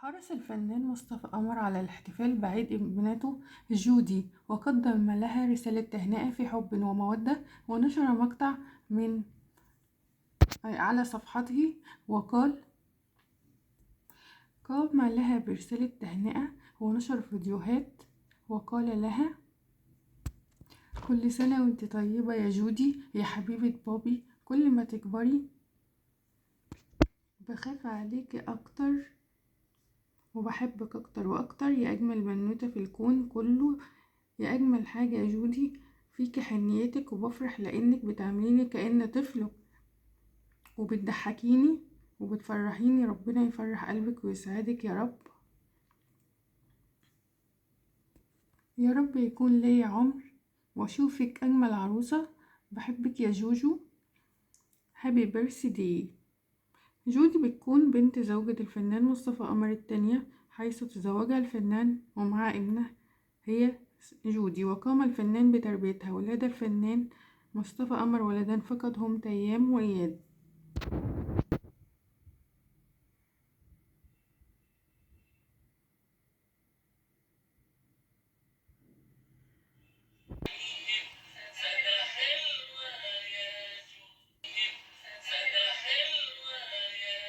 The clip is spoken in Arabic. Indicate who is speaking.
Speaker 1: حرص الفنان مصطفى قمر على الاحتفال بعيد ابنته جودي، وقدم لها رسالة تهنئة في حب ومودة، ونشر مقطع من على صفحته وقال: قام لها برسالة تهنئة ونشر فيديوهات وقال لها: كل سنة وانت طيبة يا جودي يا حبيبة بابي، كل ما تكبري بخاف عليكي أكتر وبحبك أكتر وأكتر، يا أجمل بنوتة في الكون كله، يا أجمل حاجة يا جودي فيكي حنيتك، وبفرح لأنك بتعامليني كأن طفل وبتضحكيني وبتفرحيني. ربنا يفرح قلبك ويسعدك يا رب، يا رب يكون ليا عمر واشوفك أجمل عروسة. بحبك يا جوجو، هابي بيرثدي. جودي بتكون بنت زوجة الفنان مصطفى قمر التانية، حيث تزوجها الفنان ومعها ابنة هي جودي، وقام الفنان بتربيتها. ولد الفنان مصطفى قمر ولدان فقط هم تيام وإياد.